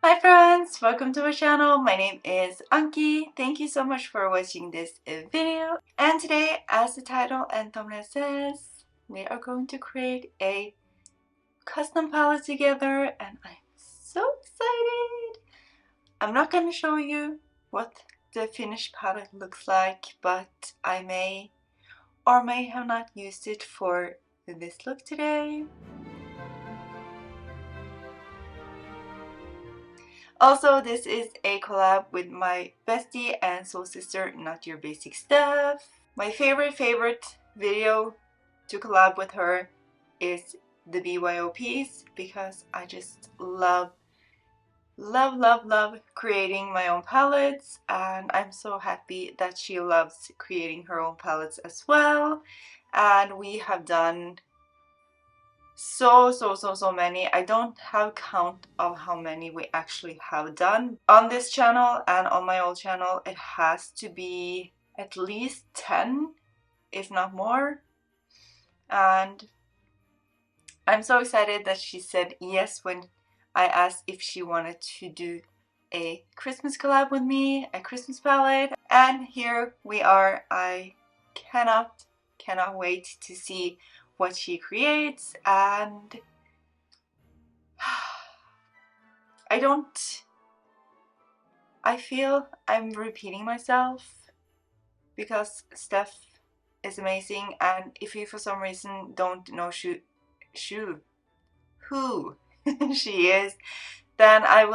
Hi friends, welcome to my channel. My name is Anki. Thank you so much for watching this video. And today, as the title and thumbnail says, we are going to create a custom palette together and I'm so excited. I'm not going to show you what the finished palette looks like, but I may or may have not used it for this look today. Also, this is a collab with my bestie and soul sister, NotYourBasicSteph. My favorite video to collab with her is the BYOPs because I just love creating my own palettes, and I'm so happy that she loves creating her own palettes as well. And we have done so many. I don't have count of how many we actually have done on this channel, and on my old channel it has to be at least 10 if not more. And I'm so excited that she said yes when I asked if she wanted to do a Christmas collab with me, a Christmas palette, and here we are. I cannot wait to see what she creates. And I feel I'm repeating myself because Steph is amazing, and if you for some reason don't know who she is, then I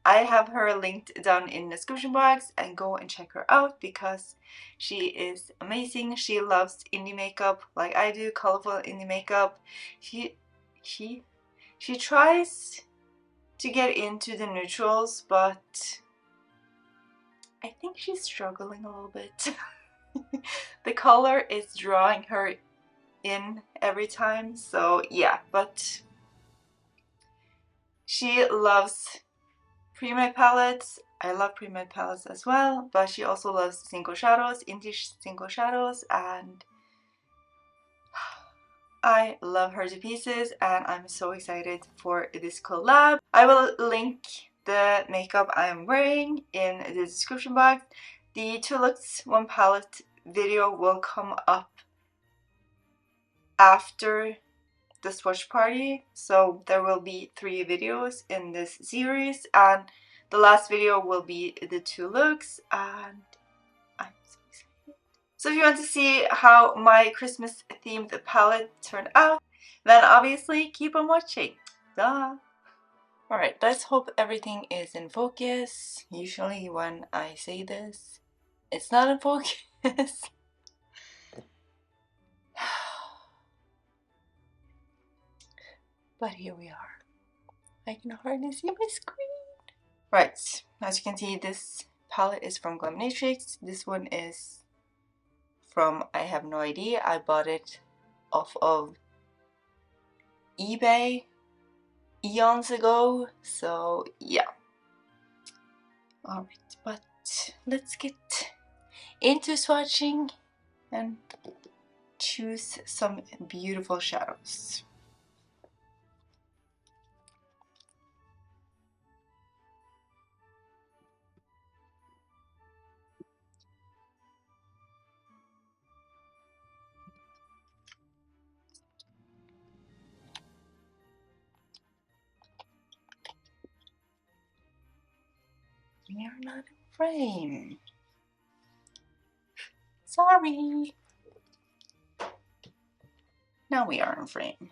have her linked down in the description box, and go and check her out because she is amazing. She loves indie makeup like I do, colorful indie makeup. She tries to get into the neutrals, but I think she's struggling a little bit. The color is drawing her in every time, so yeah, but she loves pre-made palettes. I love pre-made palettes as well, but she also loves single shadows, English single shadows, and I love her to pieces, and I'm so excited for this collab. I will link the makeup I am wearing in the description box. The 2 looks 1 palette video will come up after the swatch party, so there will be 3 videos in this series, and the last video will be the 2 looks, and I'm so excited. So if you want to see how my Christmas themed palette turned out, then obviously keep on watching. Duh! Alright, let's hope everything is in focus. Usually when I say this, it's not in focus. But here we are. I can hardly see my screen. Right, as you can see, this palette is from Glamnatrix. This one is from, I have no idea. I bought it off of eBay eons ago, so yeah. Alright, but let's get into swatching and choose some beautiful shadows. We are not in frame. Sorry. Now we are in frame.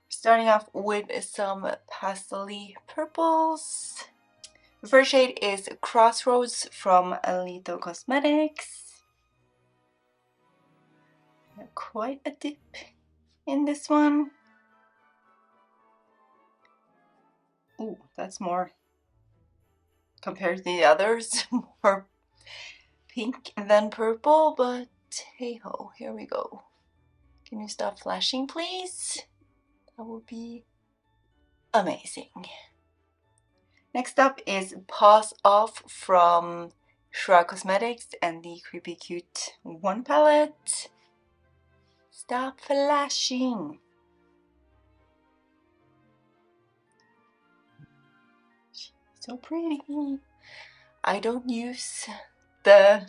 Starting off with some pastel-y purples. The first shade is Crossroads from Lethal Cosmetics. Quite a dip in this one. Ooh, that's more compared to the others, more pink than purple, but hey ho, here we go. Can you stop flashing, please? That would be amazing. Next up is Paws Off from Shrug Cosmetics and the Creepy Cute 1 palette. Stop flashing. So pretty. I don't use the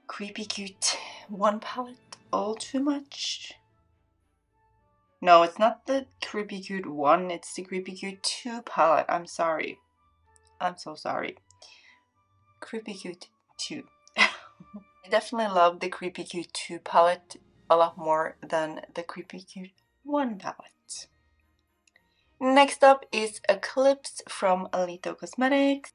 Creepy Cute 1 palette all too much. No, it's not the Creepy Cute 1, it's the Creepy Cute 2 palette. I'm sorry. I'm so sorry. Creepy Cute 2. I definitely love the Creepy Cute 2 palette a lot more than the Creepy Cute 1 palette. Next up is Eclipse from Alito Cosmetics.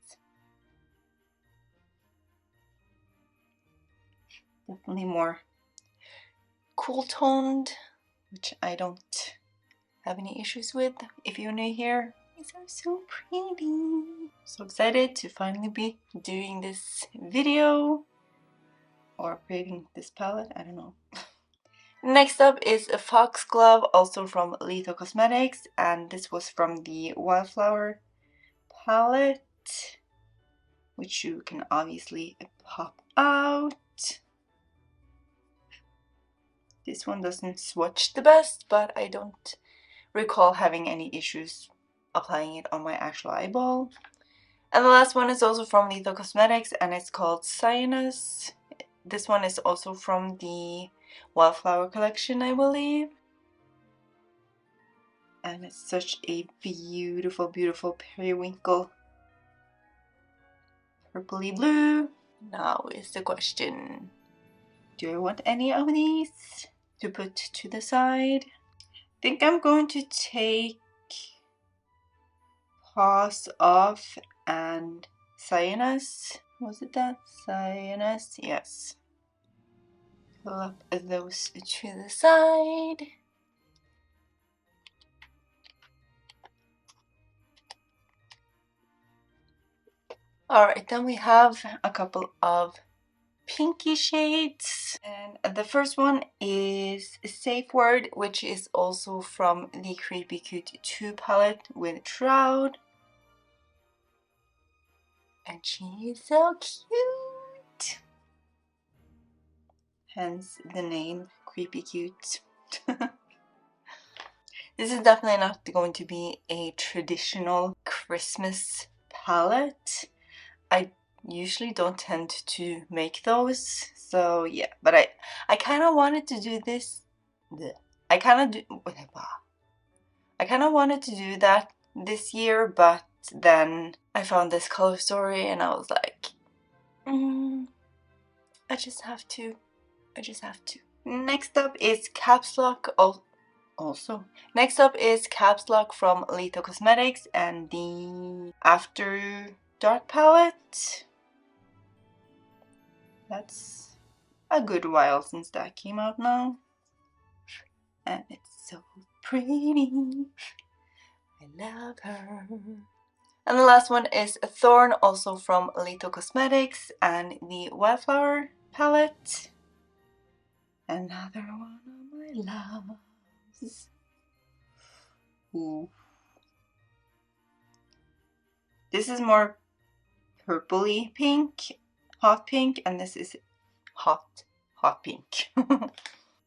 Definitely more cool toned, which I don't have any issues with. If you're new here, these are so pretty. So excited to finally be doing this video or creating this palette, I don't know. Next up is a Foxglove, also from Alito Cosmetics, and this was from the Wildflower palette, which you can obviously pop out. This one doesn't swatch the best, but I don't recall having any issues applying it on my actual eyeball. And the last one is also from Alito Cosmetics, and it's called Cyanus. This one is also from the Wildflower collection, I believe. And it's such a beautiful, beautiful periwinkle purpley blue. Now is the question, do I want any of these to put to the side? I think I'm going to take Paws Off and Cyanus. Was it that? Cyanus? Yes. Pull up those to the side. Alright, then we have a couple of pinky shades. And the first one is Safe Word, which is also from the Creepy Cute 2 palette with Shroud. And she is so cute. Hence the name Creepy Cute. This is definitely not going to be a traditional Christmas palette. I usually don't tend to make those, so yeah, but I kind of wanted to do this. I kind of wanted to do that this year, but then I found this color story and I was like, I just have to. Next up is Caps Lock. Next up is Caps Lock from Alito Cosmetics and the After Dark palette. That's a good while since that came out now. And it's so pretty. I love her. And the last one is a Thorn, also from Alito Cosmetics and the Wildflower palette. Another one of my loves. Ooh. This is more purpley pink, hot pink, and this is hot pink.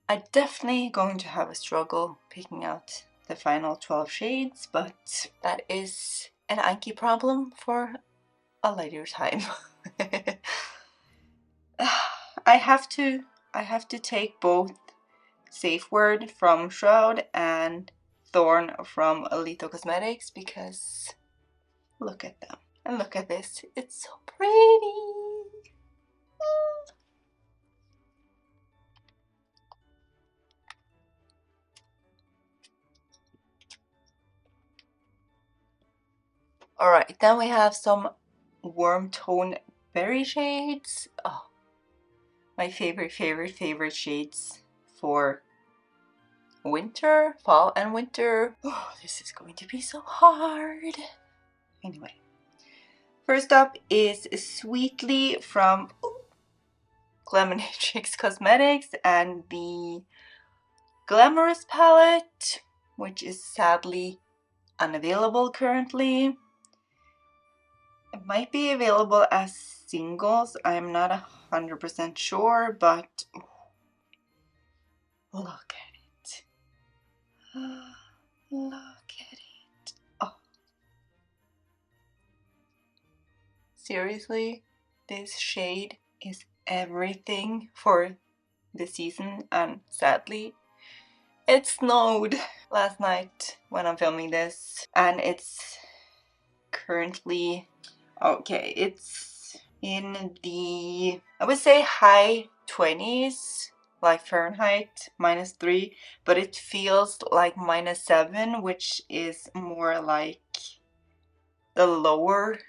I'm definitely going to have a struggle picking out the final 12 shades, but that is an Anki problem for a later time. I have to take both Safe Word from Shroud and Thorn from Alito Cosmetics because look at them. And look at this. It's so pretty. Alright, then we have some warm tone berry shades. Oh, my favorite shades for winter, fall and winter. Oh, this is going to be so hard. Anyway, first up is Sweetly from Glaminatrix Cosmetics and the Glamorous palette, which is sadly unavailable currently. It might be available as singles, I'm not 100% sure, but look at it. Look at it. Oh. Seriously, this shade is everything for the season, and sadly it snowed last night when I'm filming this, and it's currently okay, it's in the, I would say, high 20s, like Fahrenheit, -3, but it feels like -7, which is more like the lower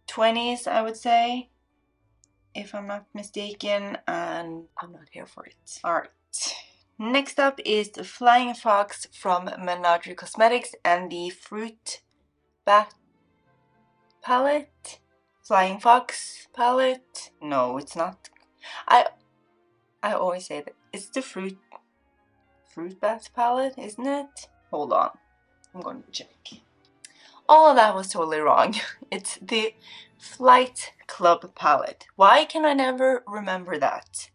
20s, I would say, if I'm not mistaken, and I'm not here for it. Alright. Next up is the Flying Fox from NotYourBasicSteph and the Fruit Bat palette. Flying Fox palette. No, it's not. I always say that. It's the Fruit Bat palette, isn't it? Hold on. I'm going to check. All of that was totally wrong. It's the Flight Club palette. Why can I never remember that?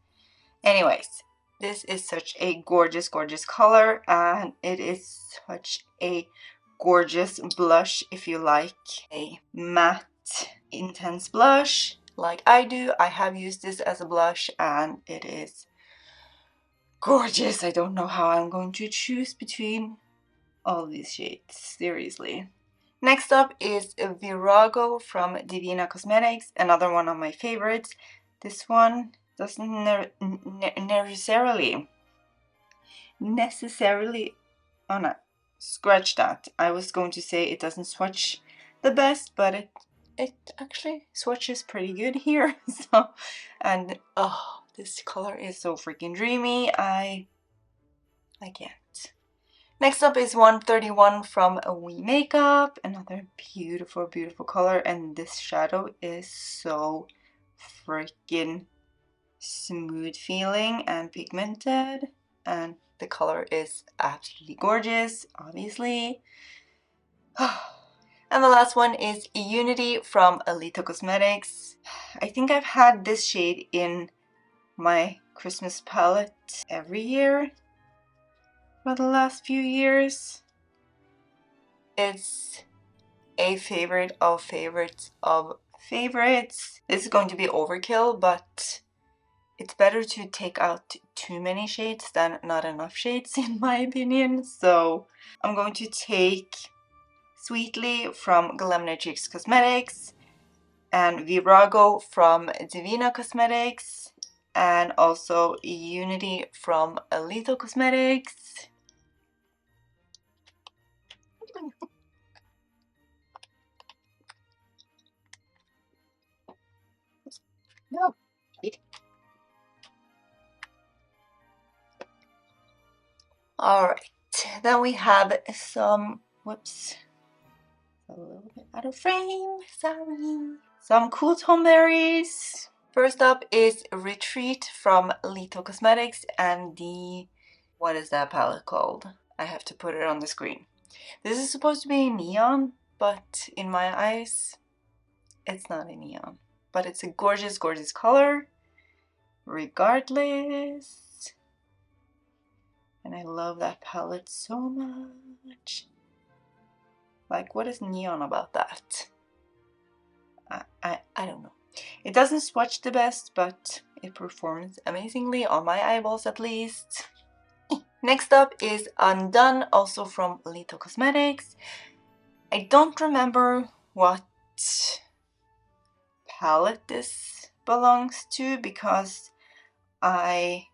Anyways, this is such a gorgeous, gorgeous color, and it is such a gorgeous blush if you like a matte, intense blush like I do. I have used this as a blush, and it is gorgeous. I don't know how I'm going to choose between all these shades, seriously. Next up is Virago from Divina Cosmetics, another one of my favorites. This one doesn't necessarily, oh no, scratch that. I was going to say it doesn't swatch the best, but it actually swatches pretty good here. So, and oh, this color is so freaking dreamy. I can't. Next up is 131 from We Makeup, another beautiful, beautiful color, and this shadow is so freaking smooth feeling and pigmented, and the color is absolutely gorgeous, obviously. And the last one is Unity from Alito Cosmetics. I think I've had this shade in my Christmas palette every year for the last few years. It's a favorite of favorites of favorites. This is going to be overkill, but it's better to take out too many shades than not enough shades, in my opinion. So I'm going to take Sweetly from Glamnatrix Cosmetics, and Virago from Divina Cosmetics, and also Unity from Alito Cosmetics. No. Alright, then we have some, whoops, a little bit out of frame, sorry. Some cool tone berries. First up is Retreat from Alito Cosmetics and the, what is that palette called? I have to put it on the screen. This is supposed to be neon, but in my eyes, it's not a neon. But it's a gorgeous, gorgeous color, regardless. And I love that palette so much. Like, what is neon about that? I don't know. It doesn't swatch the best, but it performs amazingly on my eyeballs at least. Next up is Undone, also from Alito Cosmetics. I don't remember what palette this belongs to because I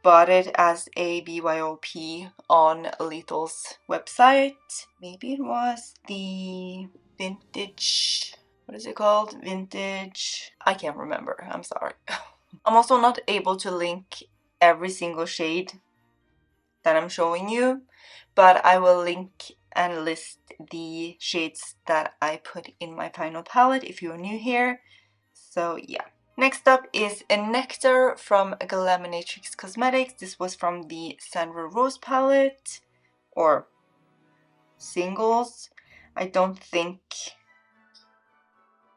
bought it as a BYOP on Alito's website. Maybe it was the vintage, what is it called? Vintage, I can't remember, I'm sorry. I'm also not able to link every single shade that I'm showing you, but I will link and list the shades that I put in my final palette if you're new here. So yeah. Next up is a Nectar from Glamnatrix Cosmetics. This was from the Sandra Rose palette, or singles. I don't think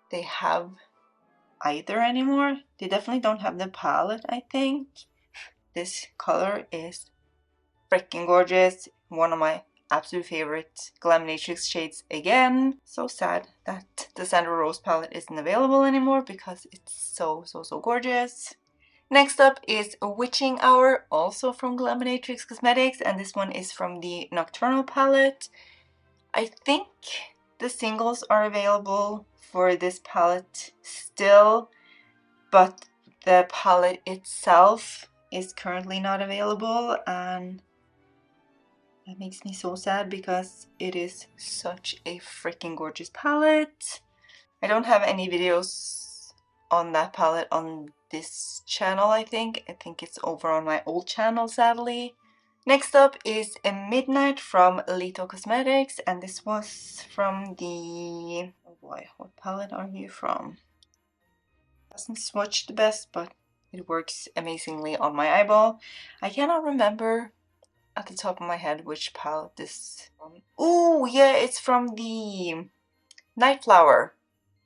they have either anymore. They definitely don't have the palette, I think. This color is freaking gorgeous. One of my absolute favorite Glamnatrix shades again. So sad that the Sandra Rose palette isn't available anymore because it's so gorgeous. Next up is Witching Hour, also from Glamnatrix Cosmetics, and this one is from the Nocturnal palette. I think the singles are available for this palette still, but the palette itself is currently not available, and that makes me so sad because it is such a freaking gorgeous palette. I don't have any videos on that palette on this channel, I think. I think it's over on my old channel, sadly. Next up is a Midnight from Lito Cosmetics, and this was from the... oh boy, what palette are you from? Doesn't swatch the best, but it works amazingly on my eyeball. I cannot remember at the top of my head which palette this is from. Oh yeah, it's from the Nightflower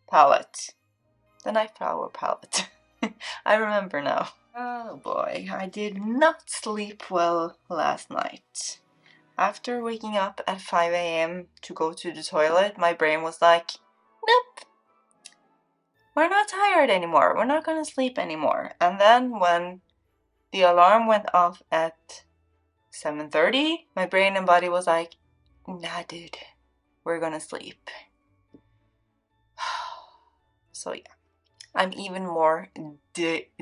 palette. The Nightflower palette. I remember now. Oh boy, I did not sleep well last night. After waking up at 5 AM to go to the toilet, my brain was like, nope, we're not tired anymore, we're not gonna sleep anymore. And then when the alarm went off at 7:30, my brain and body was like, nah dude, we're gonna sleep. So yeah, I'm even more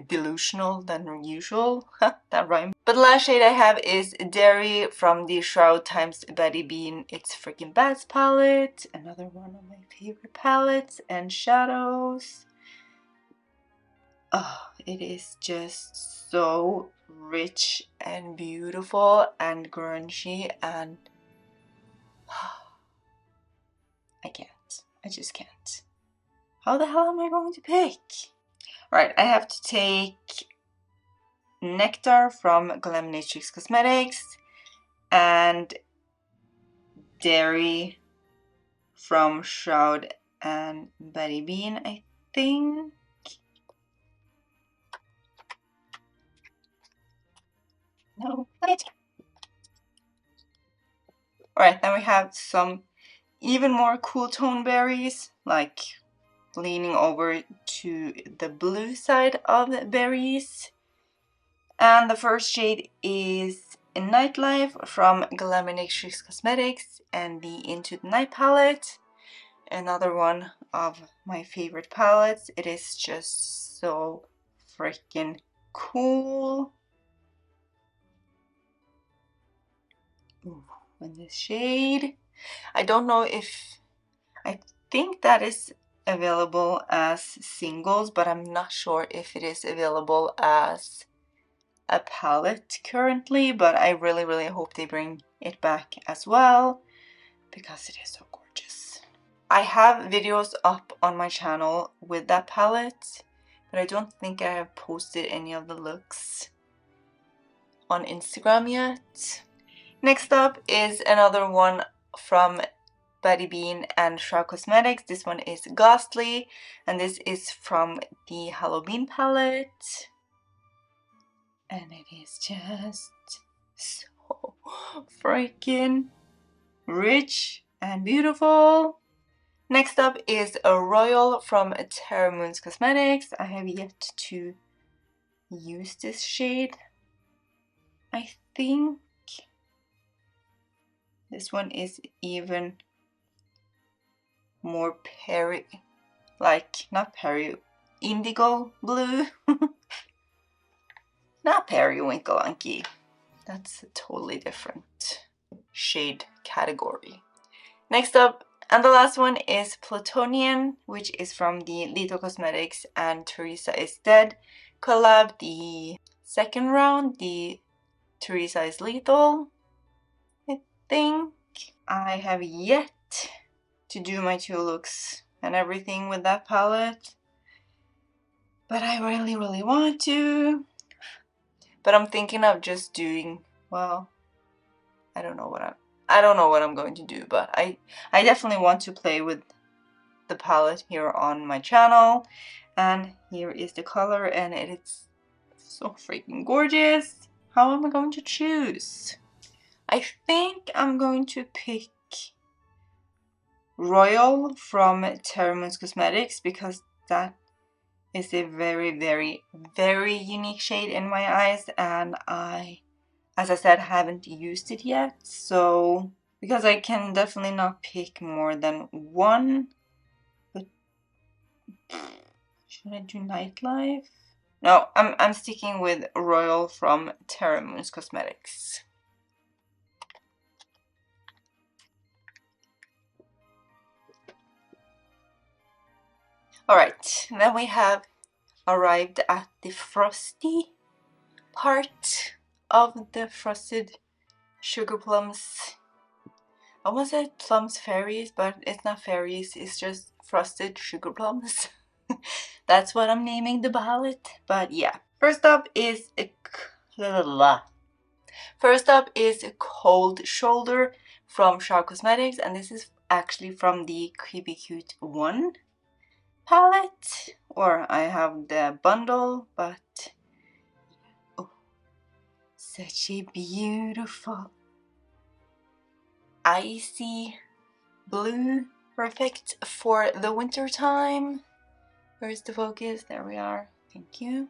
delusional than usual. That rhymes. But the last shade I have is Dairy from the Shroud times Betty Bean It's Freaking Bad palette. Another one of my favorite palettes. And Shadows. Oh, it is just so rich and beautiful and grungy, and I can't. I just can't. How the hell am I going to pick? Right, I have to take Nectar from Glamnatrix Cosmetics and Dairy from Shroud and Betty Bean, I think. No. Alright, then we have some even more cool tone berries, like leaning over to the blue side of the berries. And the first shade is Nightlife from Glamnatrix Cosmetics and the Into the Night palette. Another one of my favorite palettes. It is just so freaking cool. Ooh, and this shade, I don't know if, I think that is available as singles, but I'm not sure if it is available as a palette currently, but I really hope they bring it back as well because it is so gorgeous. I have videos up on my channel with that palette, but I don't think I have posted any of the looks on Instagram yet. Next up is another one from Betty Bean and Shroud Cosmetics. This one is Ghostly, and this is from the Halloween palette. And it is just so freaking rich and beautiful. Next up is a Royal from Terra Moons Cosmetics. I have yet to use this shade. I think this one is even more indigo blue. Not periwinkle-unky. That's a totally different shade category. Next up, and the last one is Plutonian, which is from the Lito Cosmetics and Teresa Is Dead collab. The second round, the Teresa Is Lethal, I think. I have yet to do my 2 looks and everything with that palette, but I really want to. But I'm thinking of just doing, well, I don't know what I'm going to do, but I definitely want to play with the palette here on my channel. And here is the color, and it's so freaking gorgeous. How am I going to choose? I think I'm going to pick Royal from Terramoon's Cosmetics because that is a very, very, very unique shade in my eyes, and I, as I said, haven't used it yet. So, because I can definitely not pick more than one, but should I do Nightlife? No, I'm sticking with Royal from Terramoon's Cosmetics. Alright, then we have arrived at the frosty part of the frosted sugar plums. I almost said plums fairies, but it's not fairies, it's just frosted sugar plums. That's what I'm naming the palette, but yeah. First up is Cold Shoulder from Shaw Cosmetics, and this is actually from the Creepy Cute 1 palette, or I have the bundle, but oh, such a beautiful icy blue, perfect for the winter time. Where's the focus? There we are. Thank you.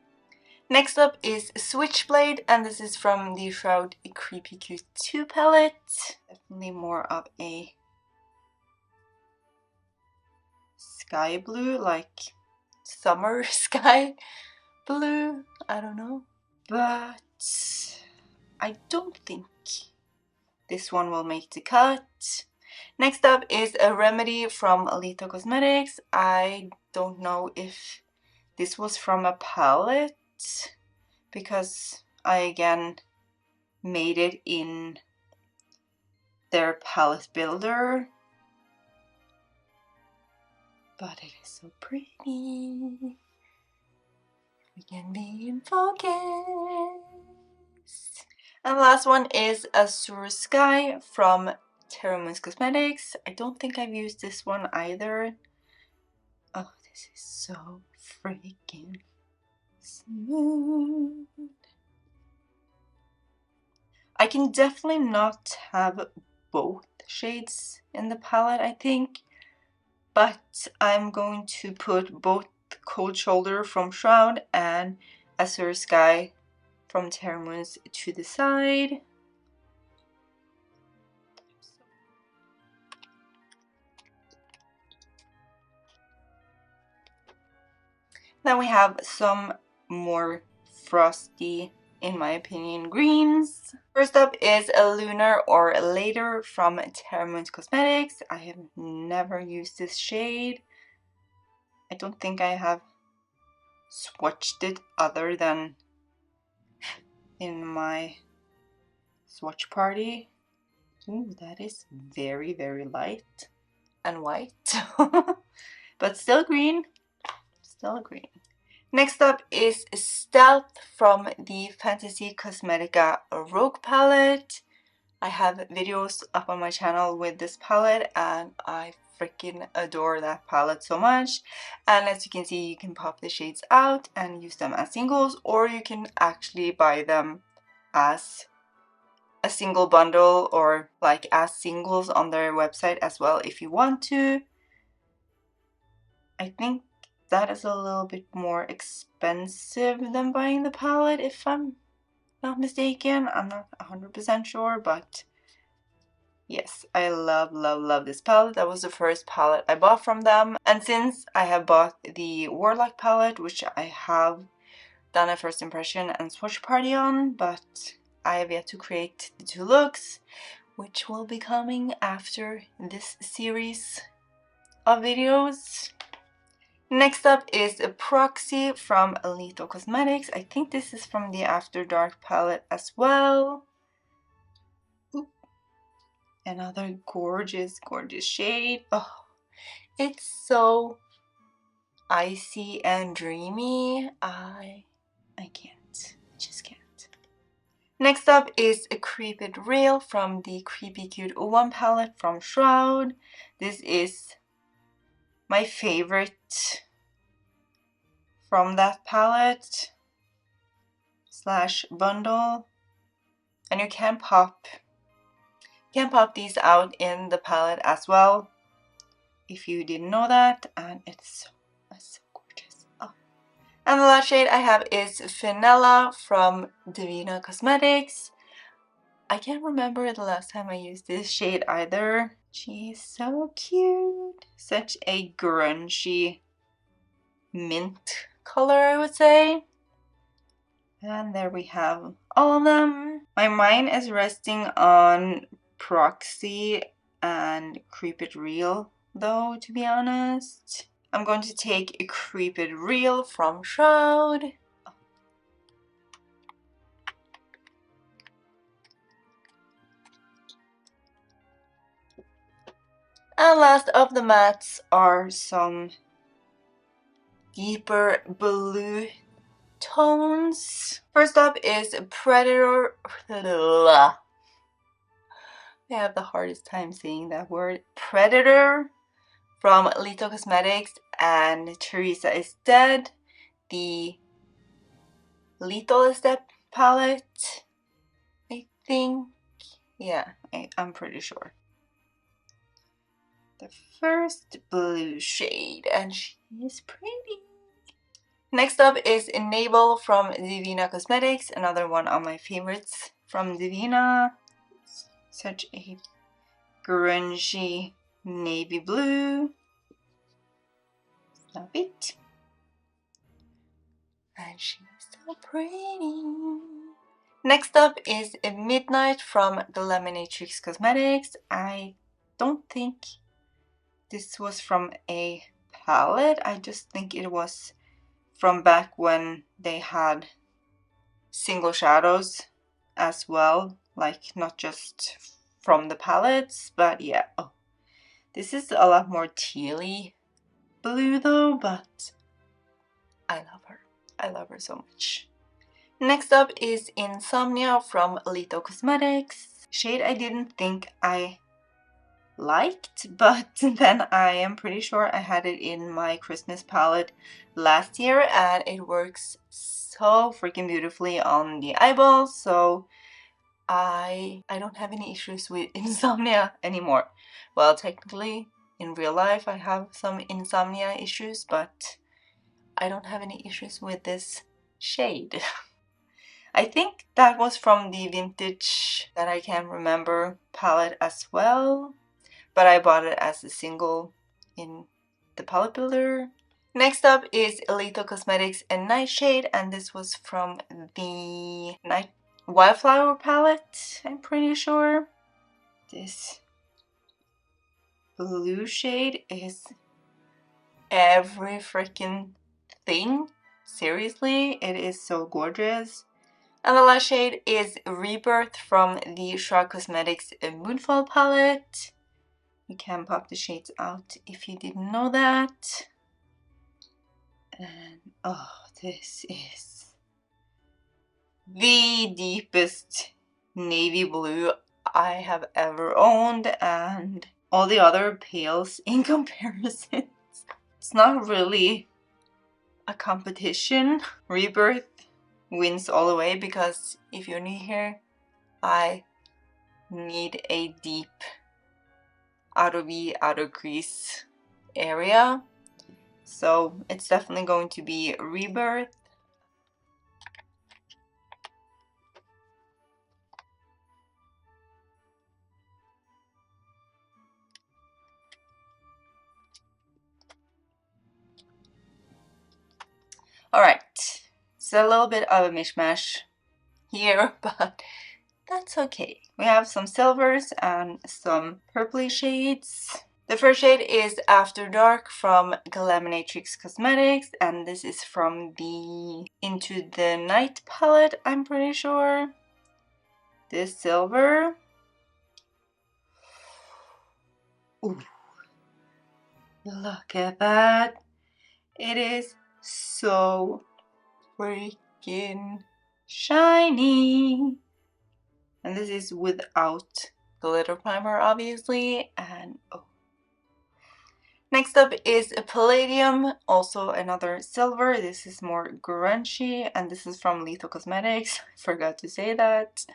Next up is Switchblade, and this is from the Shroud Creepy Cute 2 palette. Definitely more of a sky blue, like summer sky blue. I don't know. But I don't think this one will make the cut. Next up is a Remedy from Alita Cosmetics. I don't know if this was from a palette because I again made it in their palette builder. But it is so pretty. We can be in focus. And the last one is Azure Sky from Terramoon's Cosmetics. I don't think I've used this one either. Oh, this is so freaking smooth. I can definitely not have both shades in the palette, I think. But I'm going to put both Cold Shoulder from Shroud and Azure Sky from Terramoon's to the side. Then we have some more frosty, in my opinion, greens. First up is a Lunar or Later from Terramoon's Cosmetics. I have never used this shade. I don't think I have swatched it other than in my swatch party. Ooh, that is very, very light and white. But still green. Still green. Next up is Stealth from the Fantasy Cosmetica Rogue palette. I have videos up on my channel with this palette and I freaking adore that palette so much. And as you can see, you can pop the shades out and use them as singles, or you can actually buy them as a single bundle or like as singles on their website as well if you want to. I think that is a little bit more expensive than buying the palette if I'm not mistaken. I'm not 100% sure, but yes, I love, love, love this palette. That was the first palette I bought from them. And since I have bought the Warlock palette, which I have done a first impression and swatch party on, but I have yet to create the two looks, which will be coming after this series of videos. Next up is a Proxy from Alita Cosmetics. I think this is from the After Dark palette as well. Ooh. Another gorgeous, gorgeous shade. Oh, it's so icy and dreamy. I can't. I just can't. Next up is a Creep It Real from the Creepy Cute 1 palette from Shroud. This is my favorite from that palette slash bundle, and you can pop You can pop these out in the palette as well, if you didn't know that, and it's so gorgeous. Oh. And the last shade I have is Vanilla from Divina Cosmetics. I can't remember the last time I used this shade either. She's so cute. Such a grungy mint color, I would say. And there we have all of them. My mind is resting on Proxy and Creep It Real though, to be honest. I'm going to take a Creep It Real from Shroud. And last of the mattes are some deeper blue tones. First up is Predator. I have the hardest time saying that word. Predator from Lito Cosmetics, and Teresa is Dead, the Lethal Step palette, I think. Yeah, I'm pretty sure. The first blue shade, and she's pretty. Next up is Enable from Divina Cosmetics, another one of my favorites from Divina. Such a grungy navy blue. Love it. And she's so pretty. Next up is Midnight from the Lemonatrix Cosmetics. I don't think this was from a palette. I just think it was from back when they had single shadows as well. Like, not just from the palettes, but yeah. Oh, this is a lot more tealy blue though, but I love her. I love her so much. Next up is Insomnia from Lito Cosmetics. Shade I didn't think I liked, but then I am pretty sure I had it in my Christmas palette last year, and it works so freaking beautifully on the eyeballs, so I don't have any issues with insomnia anymore. Well, technically, in real life I have some insomnia issues, but I don't have any issues with this shade. I think that was from the Vintage That I Can't Remember palette as well, but I bought it as a single in the palette builder. Next up is Lito Cosmetics and Nightshade, and this was from the Wildflower palette, I'm pretty sure. This blue shade is every freaking thing. Seriously, it is so gorgeous. And the last shade is Rebirth from the Shrug Cosmetics Moonfall palette. You can pop the shades out if you didn't know that. And oh, this is the deepest navy blue I have ever owned, and all the other pales in comparison. It's not really a competition. Rebirth wins all the way, because if you're new here, I need a deep outer V, outer crease area. So it's definitely going to be Rebirth. Alright, so a little bit of a mishmash here, but that's okay. We have some silvers and some purpley shades. The first shade is After Dark from Lemonatrix Cosmetics, and this is from the Into the Night palette, I'm pretty sure. This silver. Ooh. Look at that. It is so freaking shiny. And this is without glitter primer, obviously. And oh. Next up is a Palladium, also another silver. This is more grungy, and this is from Lito Cosmetics. I forgot to say that.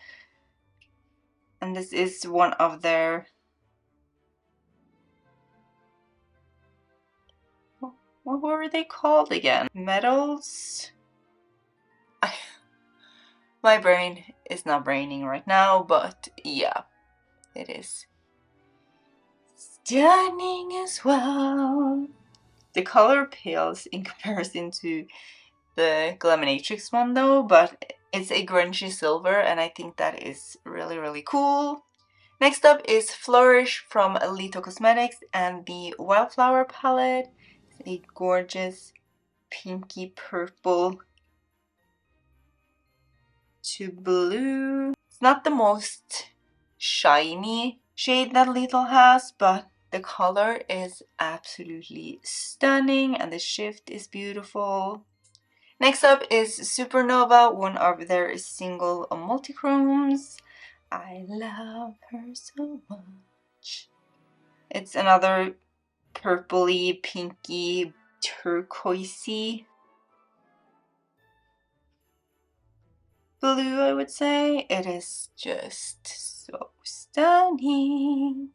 And this is one of their, what were they called again? Metals? My brain is not braining right now, but yeah, it is stunning as well. The color pales in comparison to the Glaminatrix one though, but it's a grungy silver and I think that is really, really cool. Next up is Flourish from Lito Cosmetics and the Wildflower palette. It's a gorgeous pinky purple to blue. It's not the most shiny shade that Lito has, but the color is absolutely stunning and the shift is beautiful. Next up is Supernova, one of their single multichromes. I love her so much. It's another purpley, pinky, turquoisey blue, I would say. It is just so stunning.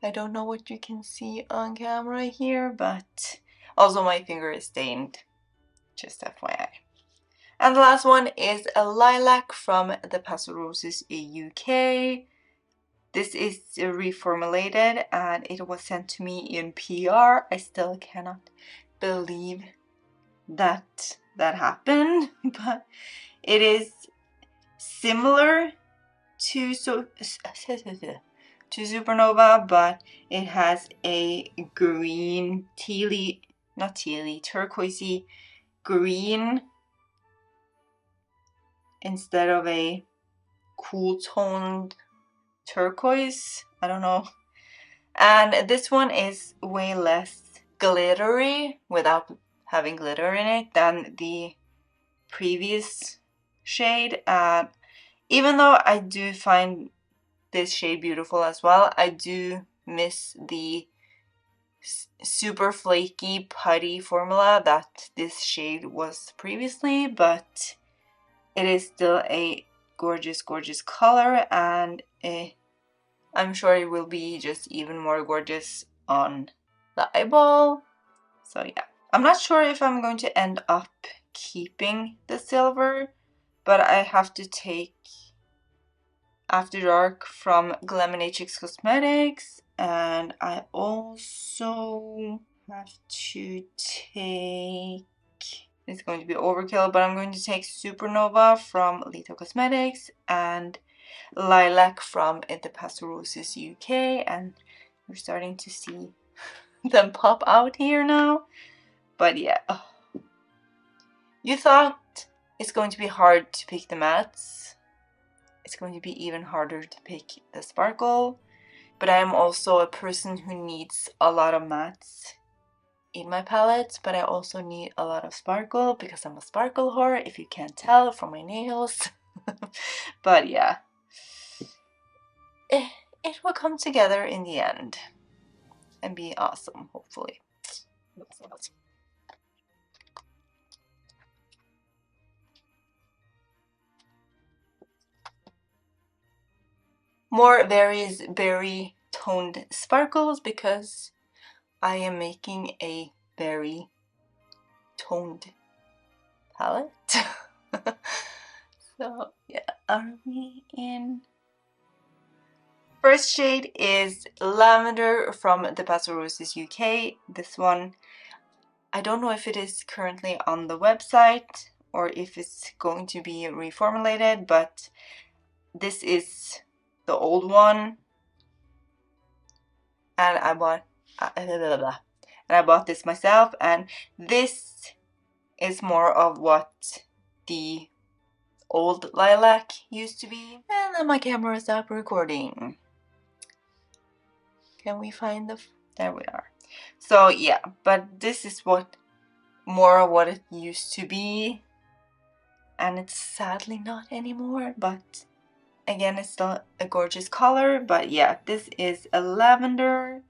I don't know what you can see on camera here, but also my finger is stained, just FYI. And the last one is a Lilac from the Pastel Roses UK. This is reformulated and it was sent to me in PR. I still cannot believe that that happened, but it is similar to Supernova, but it has a green, turquoisey green instead of a cool toned turquoise. I don't know. And this one is way less glittery without having glitter in it than the previous shade. Even though I do find this shade beautiful as well, I do miss the super flaky putty formula that this shade was previously, but it is still a gorgeous, gorgeous color, and I'm sure it will be just even more gorgeous on the eyeball. So yeah, I'm not sure if I'm going to end up keeping the silver, but I have to take After Dark from Glaminatrix Cosmetics, and I also have to take, it's going to be overkill, but I'm going to take Supernova from Lito Cosmetics and Lilac from the Pastel Roses UK, and we're starting to see them pop out here now. But yeah, you thought it's going to be hard to pick the mattes. It's going to be even harder to pick the sparkle, but I am also a person who needs a lot of mattes in my palette, but I also need a lot of sparkle because I'm a sparkle whore, if you can't tell from my nails. But yeah, it will come together in the end and be awesome, hopefully. More various berry toned sparkles because I am making a berry toned palette. So yeah, are we in? First shade is Lavender from the Pastel Roses UK. This one, I don't know if it is currently on the website or if it's going to be reformulated, but this is the old one, and I bought this myself, and this is more of what the old Lilac used to be. And then my camera stopped recording. Can we find the... there we are. So yeah, but this is what more of what it used to be, and it's sadly not anymore, but again, it's still a gorgeous color. But yeah, this is a lavender,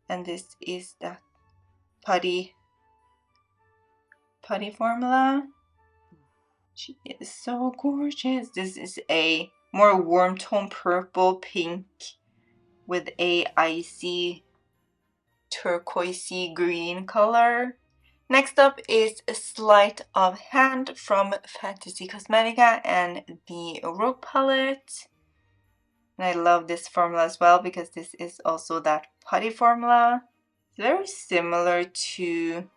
and this is that putty formula. She is so gorgeous. This is a more warm tone purple pink with a icy turquoisey green color. Next up is a Sleight of Hand from Fantasy Cosmetica and the Rogue palette. And I love this formula as well because this is also that putty formula. It's very similar to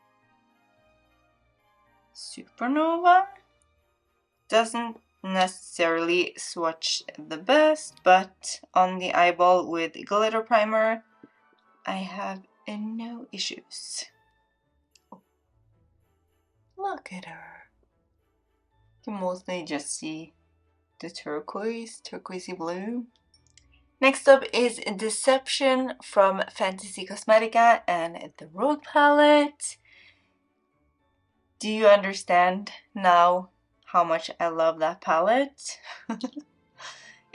Supernova. Doesn't necessarily swatch the best, but on the eyeball with glitter primer, I have no issues. Look at her. You can mostly just see the turquoisey blue. Next up is Deception from Fantasy Cosmetica and the Rogue palette. Do you understand now how much I love that palette?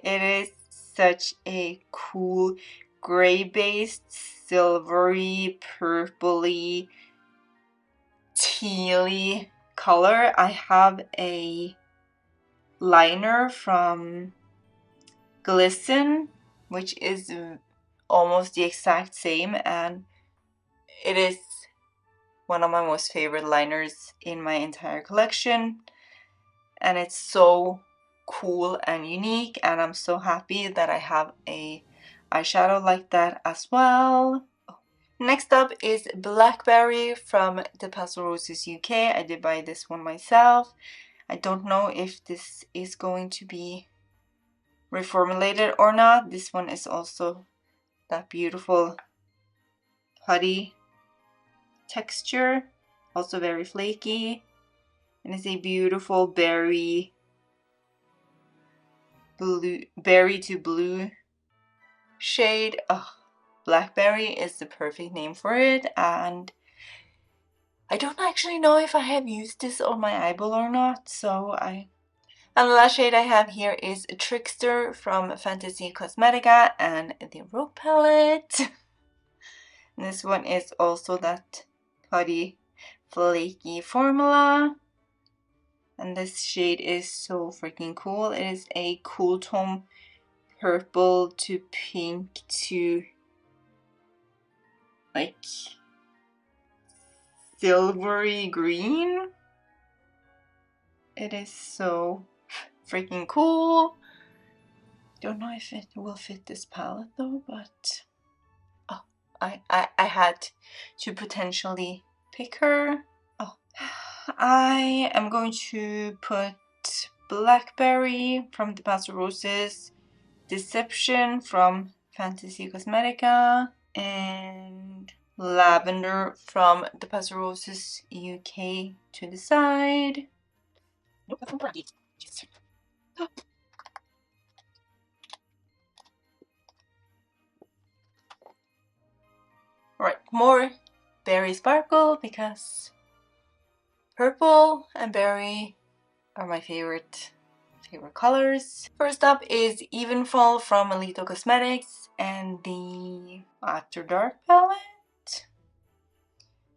It is such a cool gray-based, silvery, purpley, tealy color. I have a liner from Glisten, which is almost the exact same, and it is one of my most favorite liners in my entire collection, and it's so cool and unique, and I'm so happy that I have a eyeshadow like that as well. Next up is Blackberry from the Pastel Roses UK. I did buy this one myself. I don't know if this is going to be reformulated or not. This one is also that beautiful putty texture, also very flaky, and it's a beautiful berry to blue shade. Oh, Blackberry is the perfect name for it, and I don't actually know if I have used this on my eyeball or not, and the last shade I have here is Trickster from Fantasy Cosmetica and the Rogue palette. And this one is also that putty flaky formula. And this shade is so freaking cool. It is a cool tone purple to pink to like silvery green. It is so freaking cool. Don't know if it will fit this palette though, but oh, I had to potentially pick her. Oh, I am going to put Blackberry from the Pastel Roses, Deception from Fantasy Cosmetica, and Lavender from the Pastel Roses UK to the side. Nope, that's from Brandy. Yes. Alright, more berry sparkle because purple and berry are my favorite colors. First up is Evenfall from Elito Cosmetics and the After Dark palette.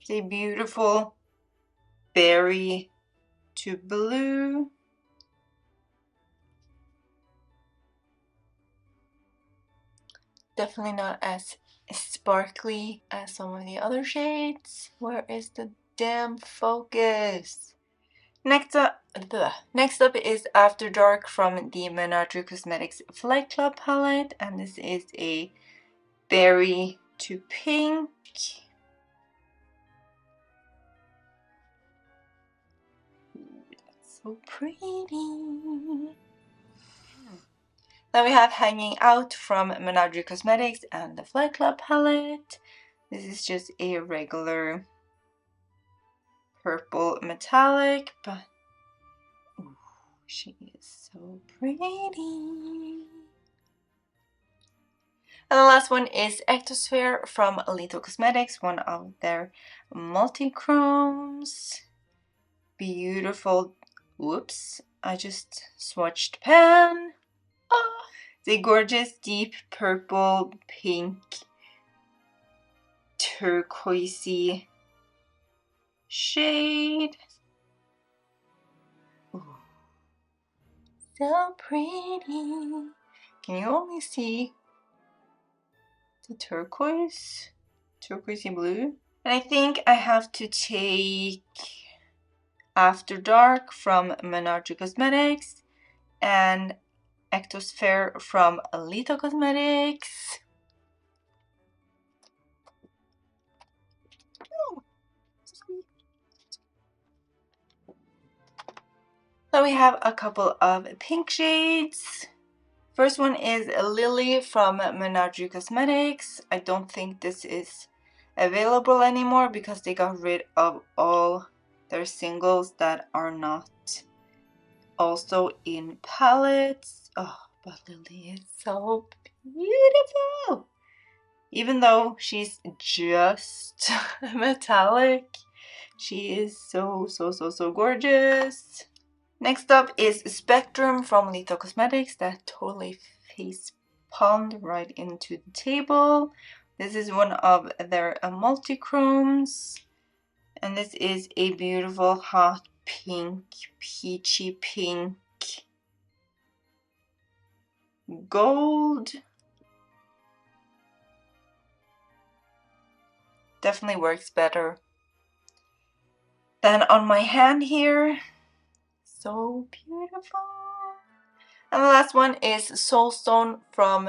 It's a beautiful berry to blue. Definitely not as sparkly as some of the other shades. Where is the damn focus? Next up is After Dark from the Menagerie Cosmetics Flight Club palette, and this is a berry to pink. That's so pretty. Then we have Hanging Out from Menagerie Cosmetics and the Flight Club palette. This is just a regular purple metallic, but ooh, she is so pretty. And the last one is Ectosphere from Elito Cosmetics, one of their multi-chromes. Beautiful. Whoops, I just swatched pan. Oh, it's a gorgeous deep purple, pink, turquoisey shade. Ooh, So pretty. Can you only see the turquoisey blue? And I think I have to take After Dark from Menarche Cosmetics and Ectosphere from Alito Cosmetics. So we have a couple of pink shades. First one is Lily from Menarche Cosmetics. I don't think this is available anymore because they got rid of all their singles that are not also in palettes. Oh, but Lily is so beautiful! Even though she's just metallic, she is so gorgeous. Next up is Spectrum from Lito Cosmetics that totally face palmed right into the table. This is one of their multi-chromes. And this is a beautiful hot pink, peachy pink gold. Definitely works better than on my hand here. So beautiful. And the last one is Soulstone from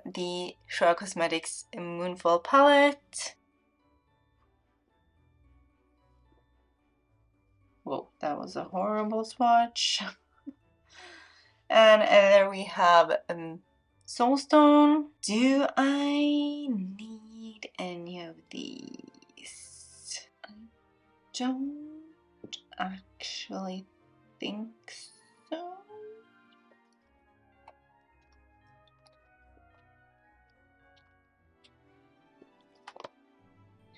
the Shura Cosmetics Moonfall palette. Whoa, that was a horrible swatch. And there we have Soulstone. Do I need any of these? I don't actually think so.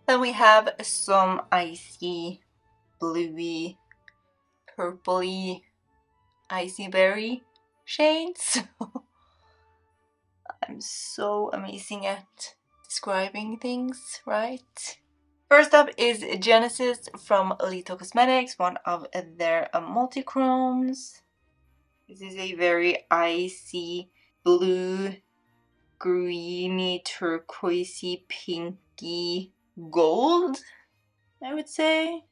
Then we have some icy, bluey, purpley, icy berry shades. I'm so amazing at describing things, right? First up is Genesis from Lito Cosmetics, one of their multi-chromes. This is a very icy, blue, greeny, turquoisey, pinky gold, I would say.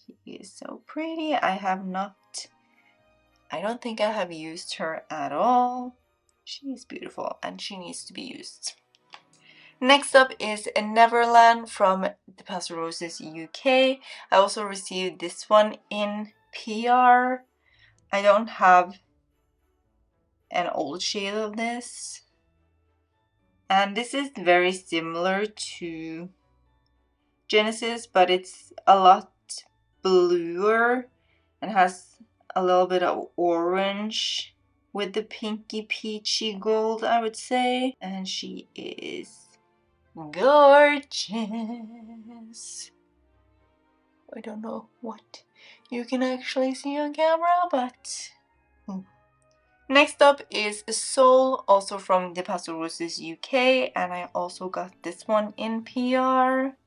She is so pretty. I don't think I have used her at all. She is beautiful and she needs to be used. Next up is Neverland from the Pastel Roses UK. I also received this one in PR. I don't have an old shade of this. And this is very similar to Genesis, but it's a lot bluer and has a little bit of orange with the pinky peachy gold, I would say. And she is gorgeous. I don't know what you can actually see on camera, but next up is Soul, also from the Pastel Roses UK, and I also got this one in PR.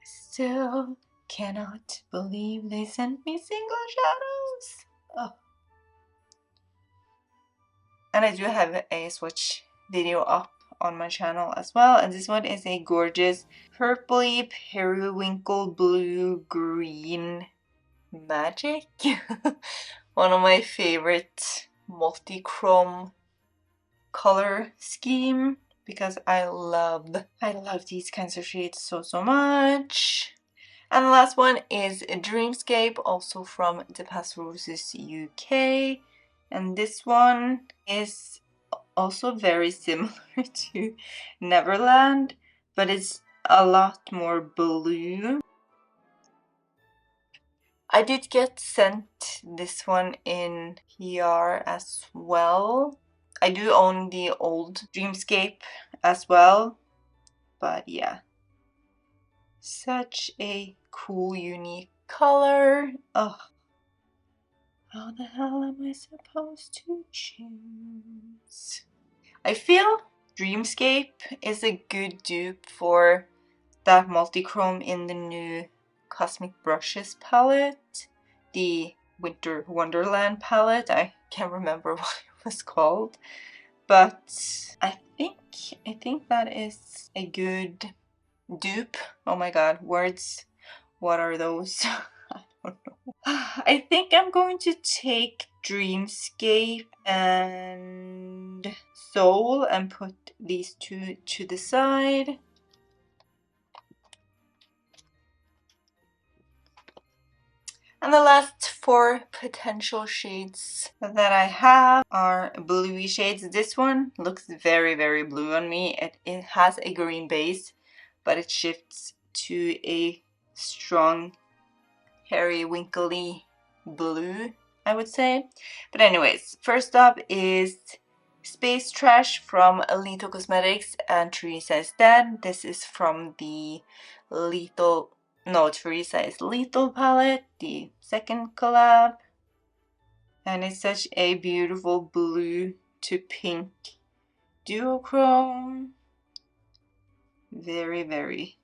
Still cannot believe they sent me single shadows. Oh. And I do have a swatch video up on my channel as well, and this one is a gorgeous purpley periwinkle blue green magic. One of my favorite multi-chrome color scheme because I love these kinds of shades so much. And the last one is Dreamscape, also from the Pastel Roses UK, and this one is also very similar to Neverland, but it's a lot more blue. I did get sent this one in PR as well. I do own the old Dreamscape as well, but yeah. Such a cool, unique color. Oh, how the hell am I supposed to choose? I feel Dreamscape is a good dupe for that multi-chrome in the new Cosmic Brushes palette, the Winter Wonderland palette. I can't remember what it was called, but I think that is a good dupe. Oh my god, words. What are those? I don't know. I think I'm going to take Dreamscape and Soul and put these two to the side. And the last 4 potential shades that I have are bluey shades. This one looks very, very blue on me. It has a green base, but it shifts to a strong, hairy, winkly blue, I would say. But anyways, first up is Space Trash from Lethal Cosmetics and Teresa is Dead. This is from the Teresa is Lethal palette, the second collab. And it's such a beautiful blue to pink duochrome. Very, very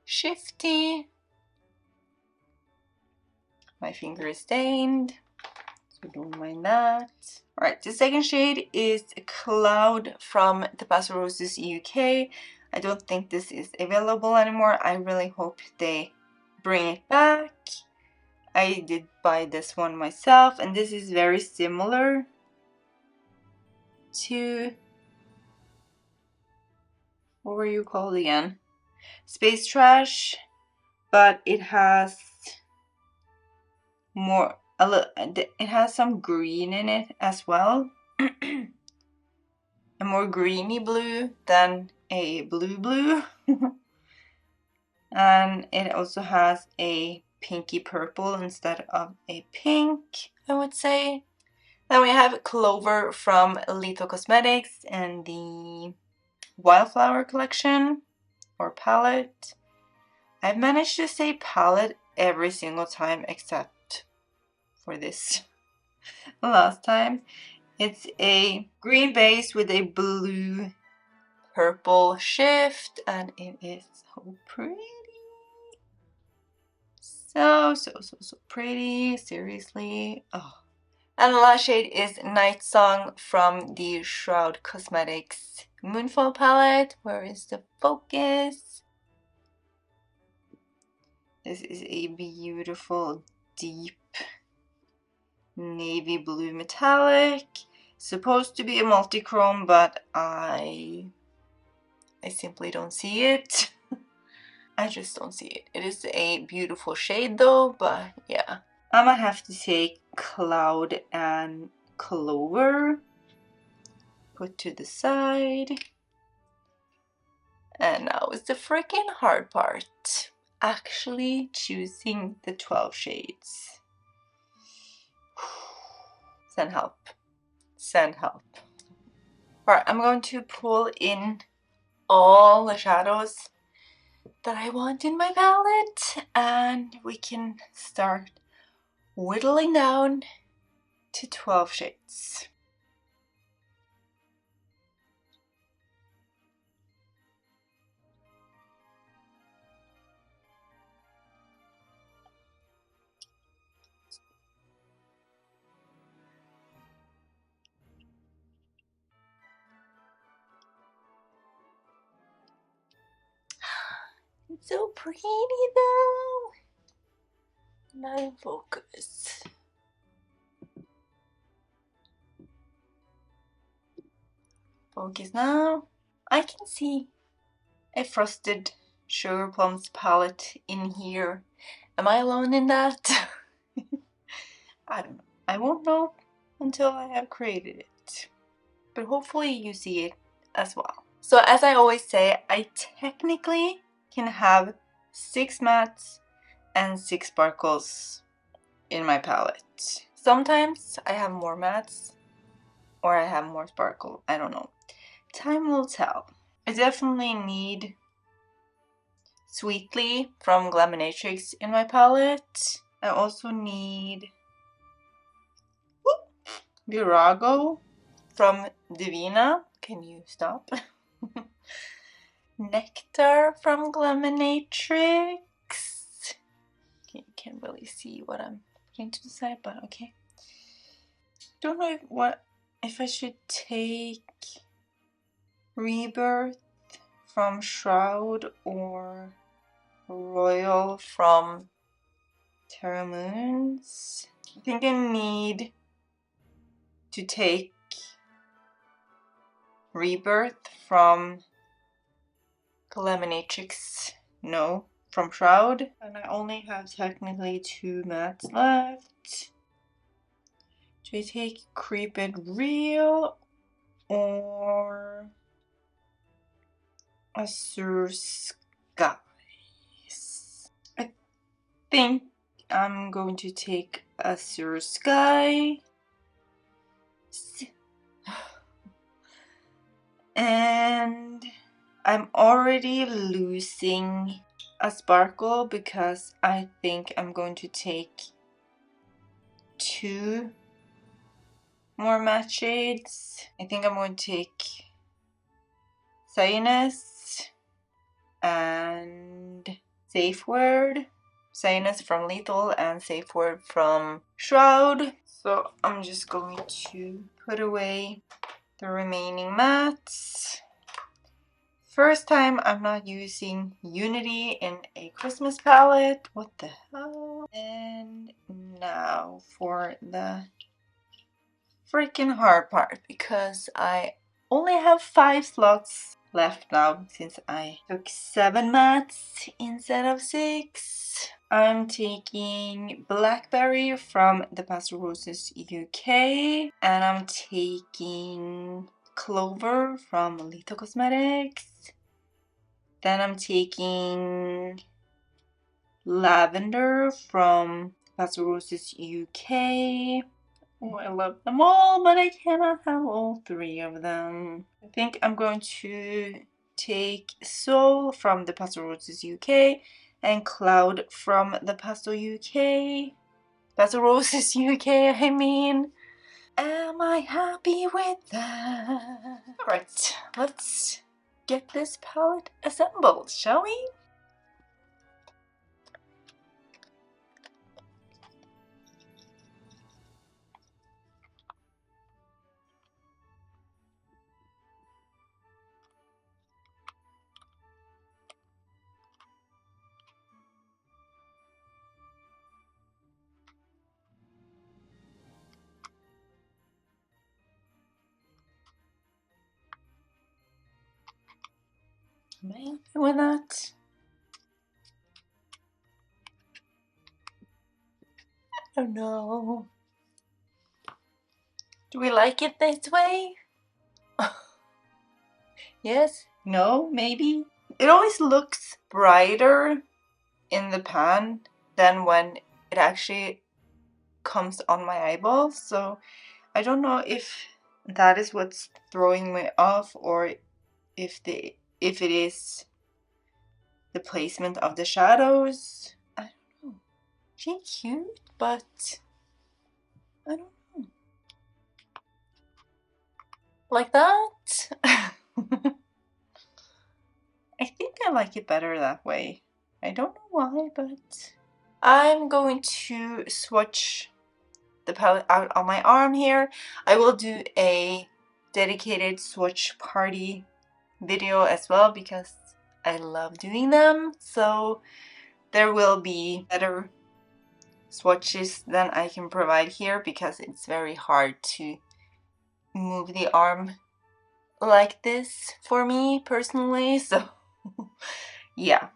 shifty. My finger is stained, so don't mind that. Alright, the second shade is Cloud from the Pastel Roses UK. I don't think this is available anymore. I really hope they bring it back. I did buy this one myself, and this is very similar to, what were you called again? Space Trash, but it has more, it has some green in it as well. A more greeny blue than a blue. And it also has a pinky purple instead of a pink, I would say. Then we have Clover from Lethal Cosmetics and the Wildflower collection or palette. I've managed to say palette every single time except for this last time. It's a green base with a blue purple shift, and it is so pretty. So pretty, seriously. Oh. And the last shade is Night Song from the Shroud Cosmetics Moonfall palette. Where is the focus? This is a beautiful, deep navy blue metallic. Supposed to be a multi-chrome, but I simply don't see it. I just don't see it. It is a beautiful shade though, but yeah. I'm gonna have to take Cloud and Clover, put to the side. And now is the freaking hard part. Actually choosing the 12 shades. Send help. Send help. Alright, I'm going to pull in all the shadows that I want in my palette, and we can start whittling down to 12 shades. It's so pretty though. Not in focus. Focus now. I can see a Frosted Sugar Plums palette in here. Am I alone in that? I don't know. I won't know until I have created it. But hopefully you see it as well. So as I always say, I technically can have 6 mattes and 6 sparkles in my palette. Sometimes I have more mattes or I have more sparkle. I don't know. Time will tell. I definitely need Sweetly from Glaminatrix in my palette. I also need Virago from Divina. Can you stop? Nectar from Glaminatrix. can't really see what I'm looking to the side, but okay. Don't know if I should take Rebirth from Shroud or Royal from Terra Moons. I think I need to take Rebirth from Collab, no, from Shroud. And I only have technically 2 mattes left. Do I take Creep It Real or Azure Skies? I think I'm going to take Azure Sky. And I'm already losing a sparkle because I think I'm going to take 2 more matte shades. I think I'm going to take Cyanus and Safe Word. Cyanus from Lethal and Safe Word from Shroud. So I'm just going to put away the remaining mattes. First time I'm not using Unity in a Christmas palette. What the hell? And now for the freaking hard part, because I only have 5 slots left now since I took 7 mattes instead of 6. I'm taking Blackberry from the Pastel Roses UK, and I'm taking Clover from Lethal Cosmetics. Then I'm taking Lavender from Pastel Roses UK. Oh, I love them all, but I cannot have all 3 of them. I think I'm going to take Soul from the Pastel Roses UK and Cloud from the Pastel UK. Pastel Roses UK, I mean. Am I happy with that? Alright, let's get this palette assembled, shall we? Am I happy with that? I don't know. Do we like it this way? Yes? No? Maybe? It always looks brighter in the pan than when it actually comes on my eyeballs. So I don't know if that is what's throwing me off, or if it is the placement of the shadows. I don't know. She's cute, but I don't know. Like that? I think I like it better that way. I don't know why, but I'm going to swatch the palette out on my arm here. I will do a dedicated swatch party video as well because I love doing them. So there will be better swatches than I can provide here because it's very hard to move the arm like this for me personally. So yeah.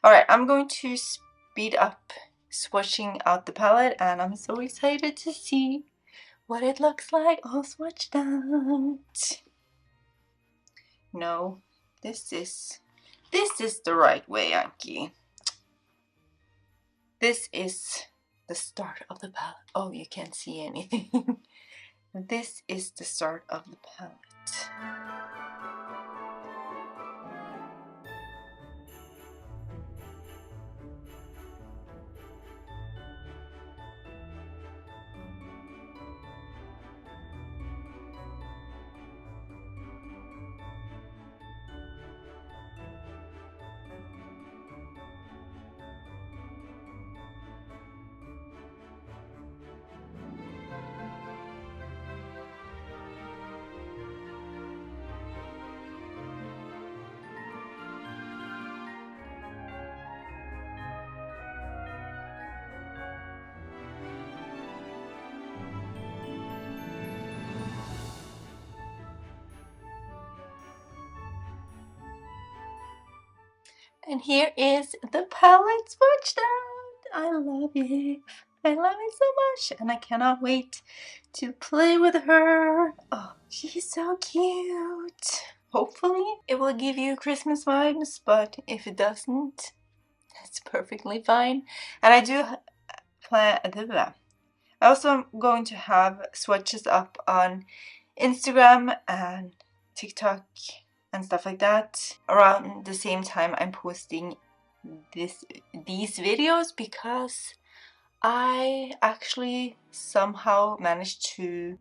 Alright, I'm going to speed up swatching out the palette, and I'm so excited to see what it looks like all swatched out. No, this is the right way, Anki. This is the start of the palette. Oh, you can't see anything. This is the start of the palette. And here is the palette swatched out. I love it. I love it so much, and I cannot wait to play with her. Oh, she's so cute. Hopefully it will give you Christmas vibes, but if it doesn't, that's perfectly fine. And I do plan, I also am going to have swatches up on Instagram and TikTok and stuff like that around the same time I'm posting these videos, because I actually somehow managed to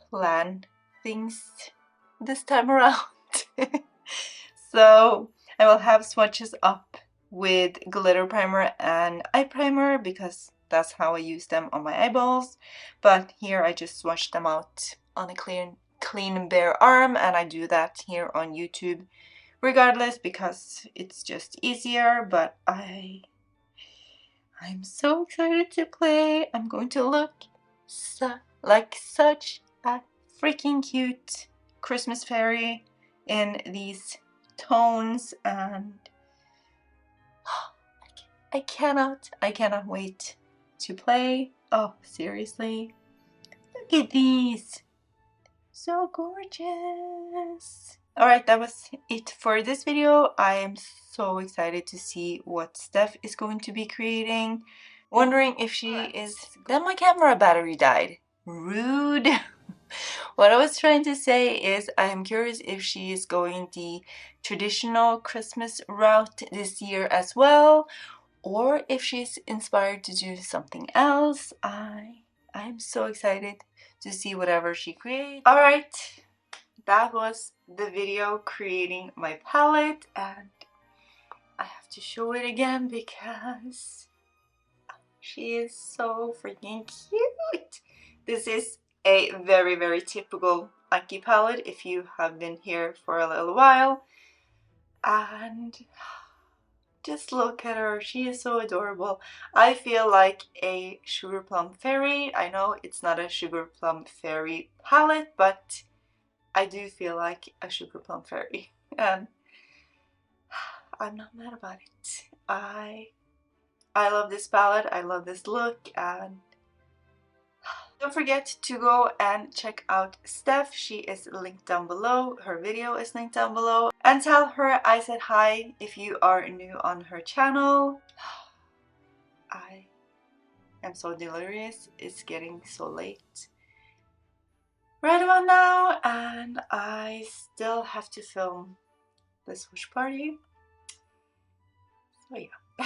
plan things this time around. So I will have swatches up with glitter primer and eye primer, because that's how I use them on my eyeballs. But here I just swatched them out on a clean bare arm, and I do that here on YouTube regardless because it's just easier. But I'm so excited to play. I'm going to look like such a freaking cute Christmas fairy in these tones, and I cannot wait to play. Oh, seriously, look at these, so gorgeous. Alright, that was it for this video. I am so excited to see what Steph is going to be creating. Wondering if she is... Then my camera battery died. Rude. What I was trying to say is I am curious if she is going the traditional Christmas route this year as well, or if she's inspired to do something else. I'm so excited to see whatever she creates. Alright, that was the video creating my palette, and I have to show it again because she is so freaking cute. This is a very typical Anki palette if you have been here for a little while. And just look at her, she is so adorable. I feel like a sugar plum fairy. I know it's not a sugar plum fairy palette, but I do feel like a sugar plum fairy, and I'm not mad about it. I love this palette, I love this look, and don't forget to go and check out Steph. She is linked down below, her video is linked down below, and tell her I said hi if you are new on her channel. I am so delirious, it's getting so late right about now, and I still have to film this wish party. So yeah.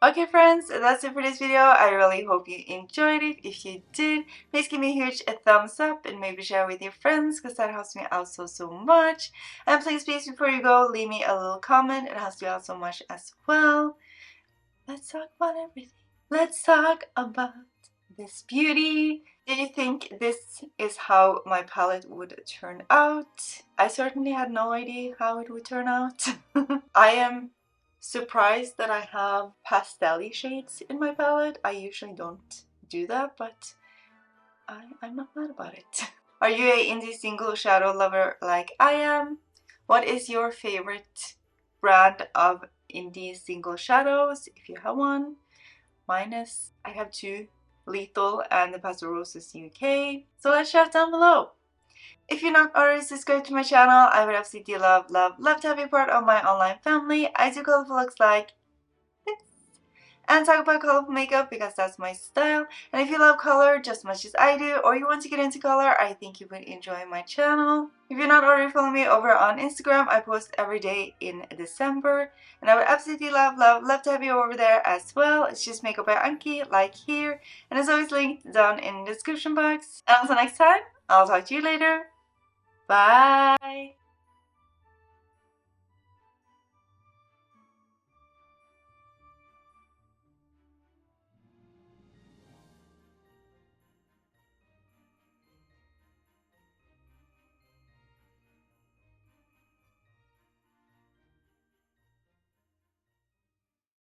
Okay friends, that's it for this video. I really hope you enjoyed it. If you did, please give me a huge thumbs up and maybe share with your friends, because that helps me out so much. And please before you go, leave me a little comment. It helps me out so much as well. Let's talk about everything. Let's talk about this beauty. Did you think this is how my palette would turn out? I certainly had no idea how it would turn out. I am surprised that I have pastel-y shades in my palette. I usually don't do that, but I'm not mad about it. Are you a indie single shadow lover like I am? What is your favorite brand of indie single shadows, if you have one? Mine is, I have two, Lethal and the Pastel Roses UK. So let's chat down below. If you're not already subscribed to my channel, I would absolutely love to have you part of my online family. I do colorful looks like this, and talk about colorful makeup because that's my style. And if you love color just as much as I do, or you want to get into color, I think you would enjoy my channel. If you're not already following me over on Instagram, I post every day in December, and I would absolutely love to have you over there as well. It's just Makeup by Anki, like here, and it's always linked down in the description box. And until next time, I'll talk to you later. Bye!